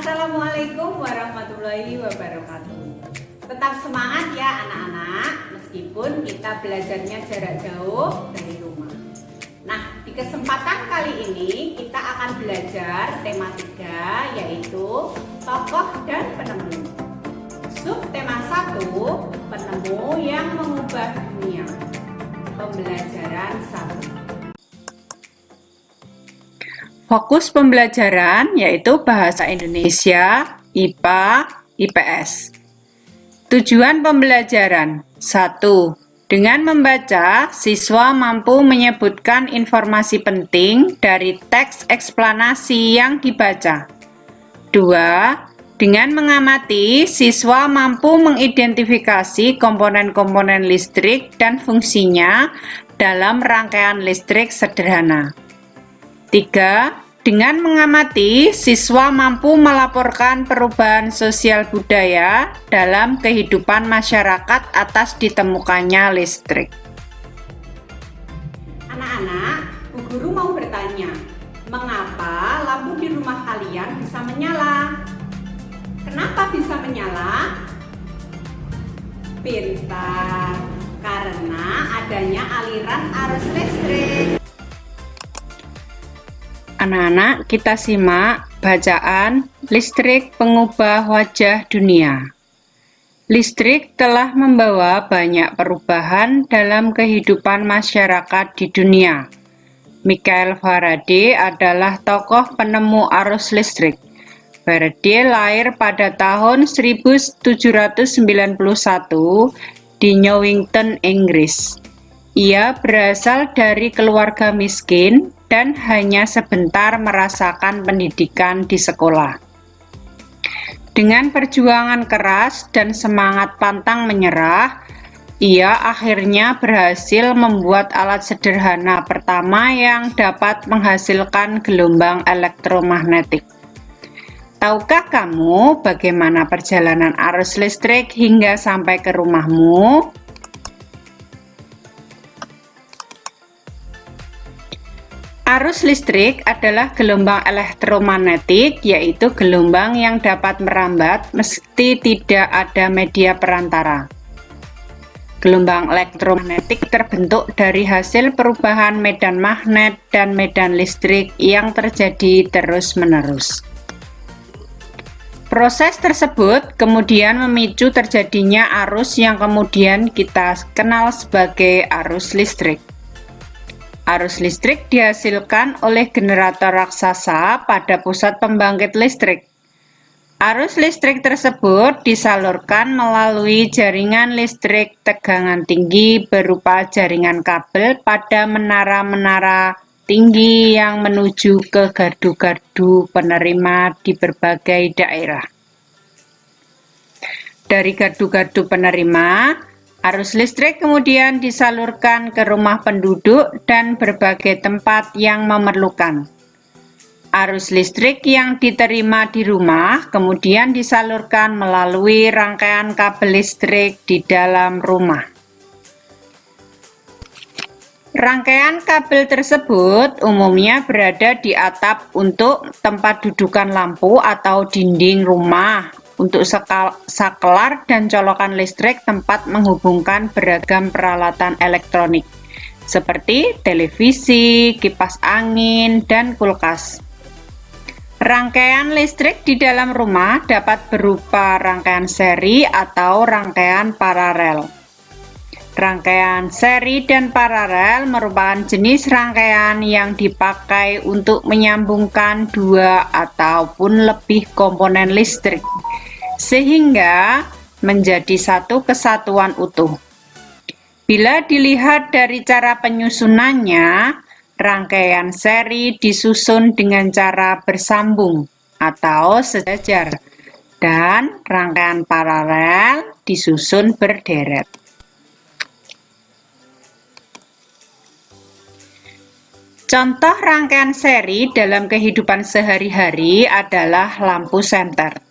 Assalamualaikum warahmatullahi wabarakatuh. Tetap semangat ya anak-anak, meskipun kita belajarnya jarak jauh dari rumah. Nah, di kesempatan kali ini kita akan belajar tema 3, yaitu tokoh dan penemu. Subtema 1, penemu yang mengubah dunia. Pembelajaran 1. Fokus pembelajaran yaitu Bahasa Indonesia, IPA, IPS. Tujuan pembelajaran 1. Dengan membaca, siswa mampu menyebutkan informasi penting dari teks eksplanasi yang dibaca. 2. Dengan mengamati, siswa mampu mengidentifikasi komponen-komponen listrik dan fungsinya dalam rangkaian listrik sederhana. 3. Dengan mengamati, siswa mampu melaporkan perubahan sosial budaya dalam kehidupan masyarakat atas ditemukannya listrik. Anak-anak, Bu Guru mau bertanya, mengapa lampu di rumah kalian bisa menyala? Kenapa bisa menyala? Pintar, karena adanya aliran arus listrik. Anak-anak, kita simak bacaan Listrik Pengubah Wajah Dunia. Listrik telah membawa banyak perubahan dalam kehidupan masyarakat di dunia. Michael Faraday adalah tokoh penemu arus listrik. Faraday lahir pada tahun 1791 di Newington, Inggris. Ia berasal dari keluarga miskin dan hanya sebentar merasakan pendidikan di sekolah. Dengan perjuangan keras dan semangat pantang menyerah, ia akhirnya berhasil membuat alat sederhana pertama yang dapat menghasilkan gelombang elektromagnetik. Tahukah kamu bagaimana perjalanan arus listrik hingga sampai ke rumahmu? Arus listrik adalah gelombang elektromagnetik, yaitu gelombang yang dapat merambat meski tidak ada media perantara. Gelombang elektromagnetik terbentuk dari hasil perubahan medan magnet dan medan listrik yang terjadi terus-menerus. Proses tersebut kemudian memicu terjadinya arus yang kemudian kita kenal sebagai arus listrik. Arus listrik dihasilkan oleh generator raksasa pada pusat pembangkit listrik. Arus listrik tersebut disalurkan melalui jaringan listrik tegangan tinggi berupa jaringan kabel pada menara-menara tinggi yang menuju ke gardu-gardu penerima di berbagai daerah. Dari gardu-gardu penerima, arus listrik kemudian disalurkan ke rumah penduduk dan berbagai tempat yang memerlukan. Arus listrik yang diterima di rumah kemudian disalurkan melalui rangkaian kabel listrik di dalam rumah. Rangkaian kabel tersebut umumnya berada di atap untuk tempat dudukan lampu atau dinding rumah, untuk saklar dan colokan listrik tempat menghubungkan beragam peralatan elektronik seperti televisi, kipas angin, dan kulkas. Rangkaian listrik di dalam rumah dapat berupa rangkaian seri atau rangkaian paralel. Rangkaian seri dan paralel merupakan jenis rangkaian yang dipakai untuk menyambungkan dua ataupun lebih komponen listrik sehingga menjadi satu kesatuan utuh. Bila dilihat dari cara penyusunannya, rangkaian seri disusun dengan cara bersambung atau sejajar dan rangkaian paralel disusun berderet. Contoh rangkaian seri dalam kehidupan sehari-hari adalah lampu senter.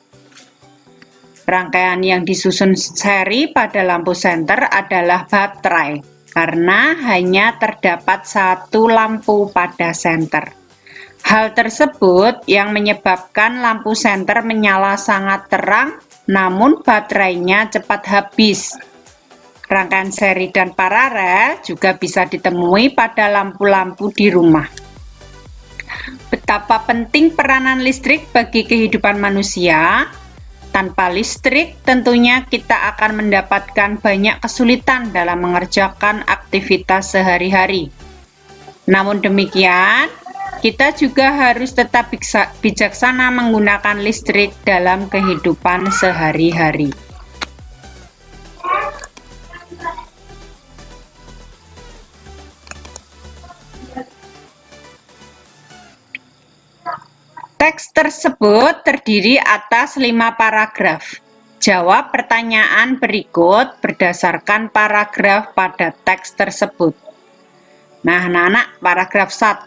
Rangkaian yang disusun seri pada lampu senter adalah baterai, karena hanya terdapat satu lampu pada senter. Hal tersebut yang menyebabkan lampu senter menyala sangat terang, namun baterainya cepat habis. Rangkaian seri dan paralel juga bisa ditemui pada lampu-lampu di rumah. Betapa penting peranan listrik bagi kehidupan manusia. Tanpa listrik, tentunya kita akan mendapatkan banyak kesulitan dalam mengerjakan aktivitas sehari-hari. Namun demikian, kita juga harus tetap bijaksana menggunakan listrik dalam kehidupan sehari-hari. Teks tersebut terdiri atas 5 paragraf. Jawab pertanyaan berikut berdasarkan paragraf pada teks tersebut. Nah, anak-anak, paragraf 1,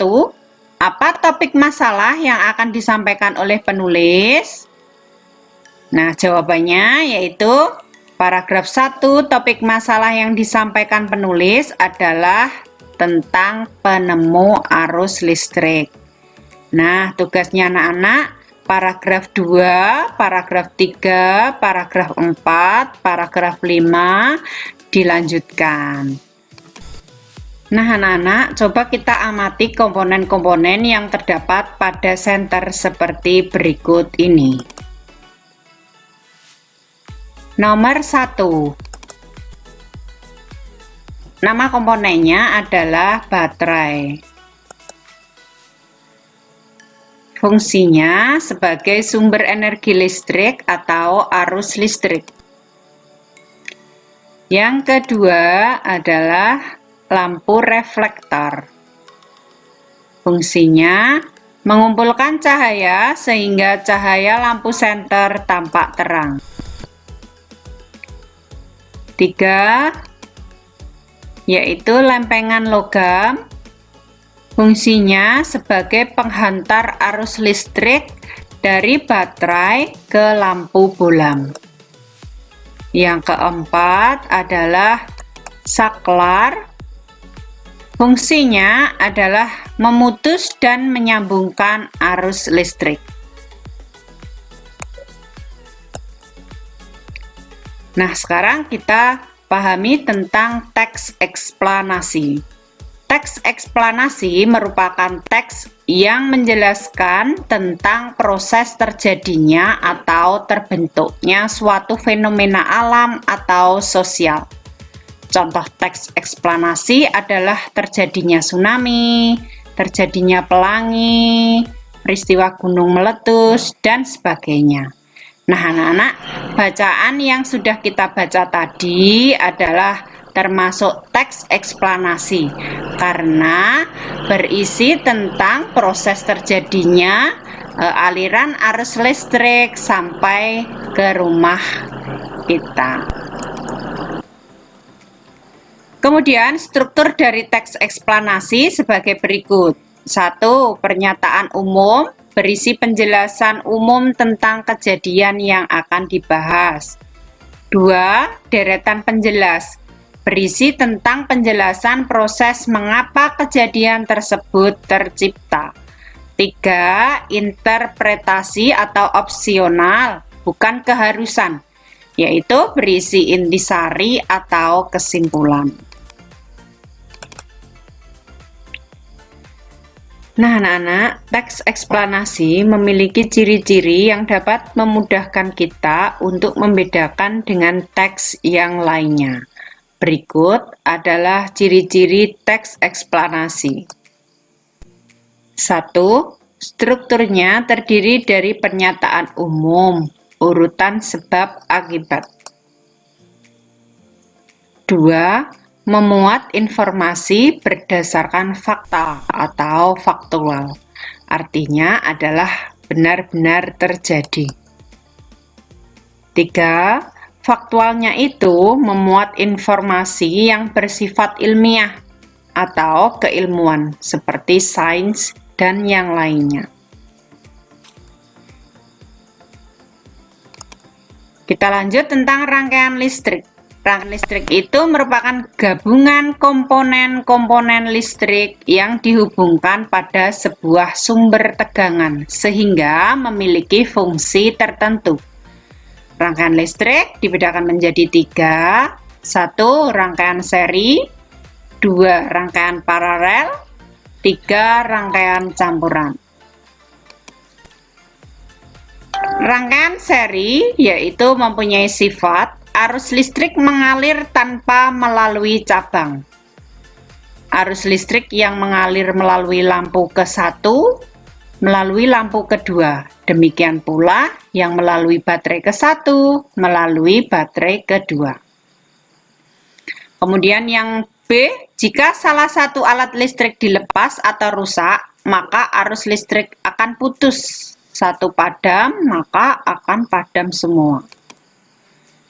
apa topik masalah yang akan disampaikan oleh penulis? Nah, jawabannya yaitu paragraf 1, topik masalah yang disampaikan penulis adalah tentang penemu arus listrik. Nah, tugasnya anak-anak, paragraf 2, paragraf 3, paragraf 4, paragraf 5 dilanjutkan. Nah, anak-anak, coba kita amati komponen-komponen yang terdapat pada senter seperti berikut ini. Nomor 1. Nama komponennya adalah baterai. Fungsinya sebagai sumber energi listrik atau arus listrik. Yang kedua adalah lampu reflektor. Fungsinya mengumpulkan cahaya sehingga cahaya lampu senter tampak terang. 3. Yaitu lempengan logam. Fungsinya sebagai penghantar arus listrik dari baterai ke lampu bohlam. Yang keempat adalah saklar. Fungsinya adalah memutus dan menyambungkan arus listrik. Nah, sekarang kita pahami tentang teks eksplanasi. Teks eksplanasi merupakan teks yang menjelaskan tentang proses terjadinya atau terbentuknya suatu fenomena alam atau sosial. Contoh teks eksplanasi adalah terjadinya tsunami, terjadinya pelangi, peristiwa gunung meletus, dan sebagainya. Nah, anak-anak, bacaan yang sudah kita baca tadi adalah termasuk teks eksplanasi karena berisi tentang proses terjadinya aliran arus listrik sampai ke rumah kita. Kemudian struktur dari teks eksplanasi sebagai berikut. 1. Pernyataan umum berisi penjelasan umum tentang kejadian yang akan dibahas. 2. Deretan penjelas berisi tentang penjelasan proses mengapa kejadian tersebut tercipta. 3. Interpretasi atau opsional, bukan keharusan, yaitu berisi intisari atau kesimpulan. Nah, anak-anak, teks eksplanasi memiliki ciri-ciri yang dapat memudahkan kita untuk membedakan dengan teks yang lainnya. Berikut adalah ciri-ciri teks eksplanasi. 1. Strukturnya terdiri dari pernyataan umum, urutan sebab akibat. 2. Memuat informasi berdasarkan fakta atau faktual. Artinya adalah benar-benar terjadi. 3. Faktualnya itu memuat informasi yang bersifat ilmiah atau keilmuan seperti sains dan yang lainnya. Kita lanjut tentang rangkaian listrik. Rangkaian listrik itu merupakan gabungan komponen-komponen listrik yang dihubungkan pada sebuah sumber tegangan sehingga memiliki fungsi tertentu. Rangkaian listrik dibedakan menjadi 3. 1. Rangkaian seri, 2. Rangkaian paralel, 3. Rangkaian campuran. Rangkaian seri yaitu mempunyai sifat arus listrik mengalir tanpa melalui cabang. Arus listrik yang mengalir melalui lampu ke-1 melalui lampu kedua. Demikian pula yang melalui baterai ke-1 melalui baterai kedua. Kemudian yang B, jika salah satu alat listrik dilepas atau rusak, maka arus listrik akan putus. Satu padam, maka akan padam semua.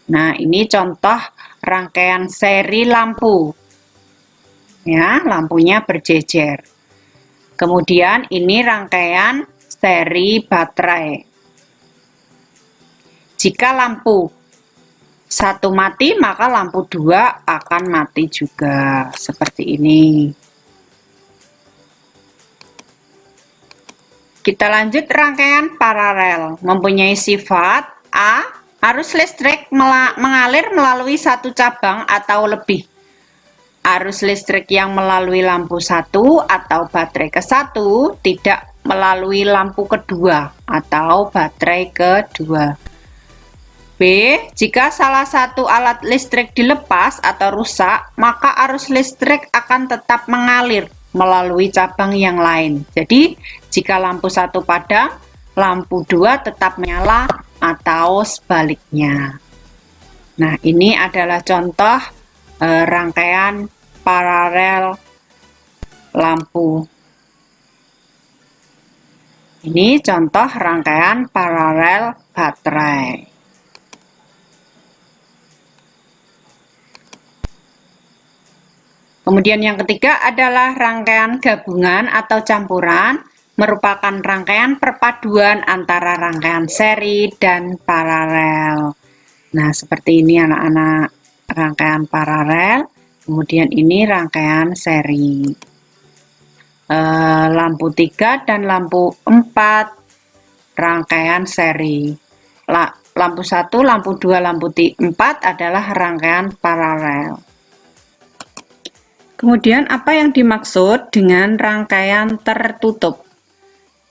Nah, ini contoh rangkaian seri lampu. Ya, lampunya berjejer. Kemudian ini rangkaian seri baterai. Jika lampu 1 mati, maka lampu 2 akan mati juga. Seperti ini. Kita lanjut rangkaian paralel. Mempunyai sifat A. Arus listrik mengalir melalui satu cabang atau lebih. Arus listrik yang melalui lampu 1 atau baterai ke-1 tidak melalui lampu kedua atau baterai kedua. B. Jika salah satu alat listrik dilepas atau rusak, maka arus listrik akan tetap mengalir melalui cabang yang lain. Jadi, jika lampu 1 padam, lampu 2 tetap menyala atau sebaliknya. Nah, ini adalah contoh rangkaian paralel lampu. Ini contoh rangkaian paralel baterai. Kemudian yang ketiga adalah rangkaian gabungan atau campuran. Merupakan rangkaian perpaduan antara rangkaian seri dan paralel. Nah, seperti ini anak-anak, rangkaian paralel, kemudian ini rangkaian seri. Lampu 3 dan lampu 4 rangkaian seri. Lampu 1, lampu 2, lampu 4 adalah rangkaian paralel. Kemudian apa yang dimaksud dengan rangkaian tertutup?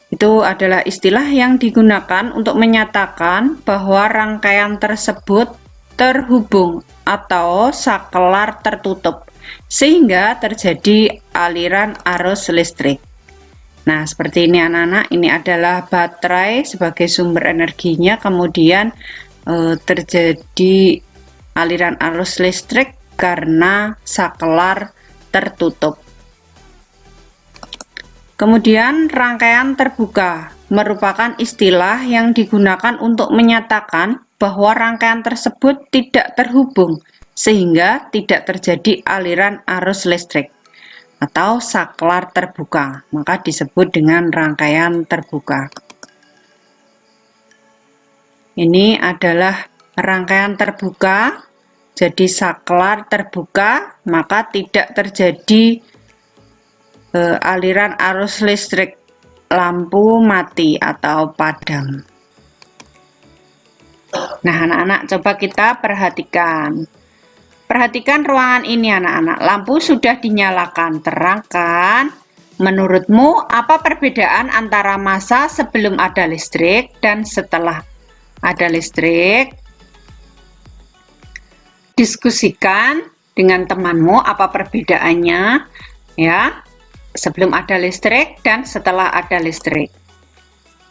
Itu adalah istilah yang digunakan untuk menyatakan bahwa rangkaian tersebut terhubung atau saklar tertutup sehingga terjadi aliran arus listrik. Nah, seperti ini anak-anak, ini adalah baterai sebagai sumber energinya, kemudian terjadi aliran arus listrik karena saklar tertutup. Kemudian rangkaian terbuka merupakan istilah yang digunakan untuk menyatakan bahwa rangkaian tersebut tidak terhubung sehingga tidak terjadi aliran arus listrik atau saklar terbuka, maka disebut dengan rangkaian terbuka. Ini adalah rangkaian terbuka, jadi saklar terbuka, maka tidak terjadi aliran arus listrik, lampu mati atau padam. Nah, anak-anak, coba kita perhatikan. Perhatikan ruangan ini anak-anak. Lampu sudah dinyalakan, terang kan? Menurutmu apa perbedaan antara masa sebelum ada listrik dan setelah ada listrik? Diskusikan dengan temanmu apa perbedaannya, ya. Sebelum ada listrik dan setelah ada listrik.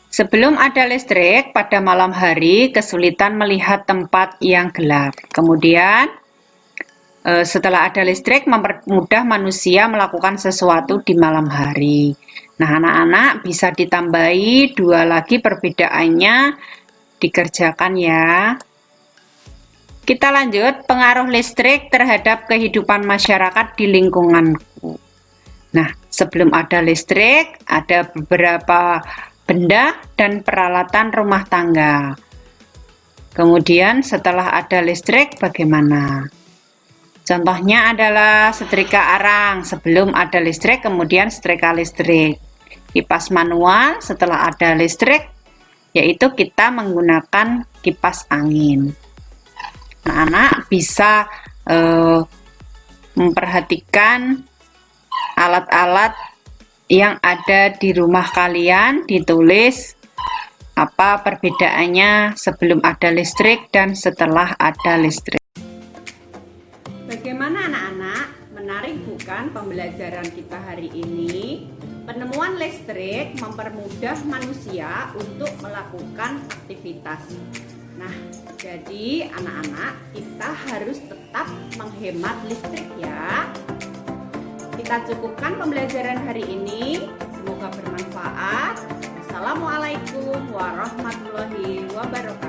Sebelum ada listrik, pada malam hari kesulitan melihat tempat yang gelap. Kemudian setelah ada listrik mempermudah manusia melakukan sesuatu di malam hari. Nah, anak-anak bisa ditambahi 2 lagi perbedaannya, dikerjakan ya. Kita lanjut, pengaruh listrik terhadap kehidupan masyarakat di lingkunganku. Nah, sebelum ada listrik, ada beberapa benda dan peralatan rumah tangga. Kemudian setelah ada listrik bagaimana? Contohnya adalah setrika arang, sebelum ada listrik kemudian setrika listrik. Kipas manual setelah ada listrik, yaitu kita menggunakan kipas angin. Anak-anak bisa memperhatikan alat-alat yang ada di rumah kalian, ditulis apa perbedaannya sebelum ada listrik dan setelah ada listrik. Bagaimana anak-anak? Menarik bukan pembelajaran kita hari ini? Penemuan listrik mempermudah manusia untuk melakukan aktivitas. Nah, jadi anak-anak kita harus tetap menghemat listrik ya. Kita cukupkan pembelajaran hari ini. Semoga bermanfaat. Assalamualaikum warahmatullahi wabarakatuh.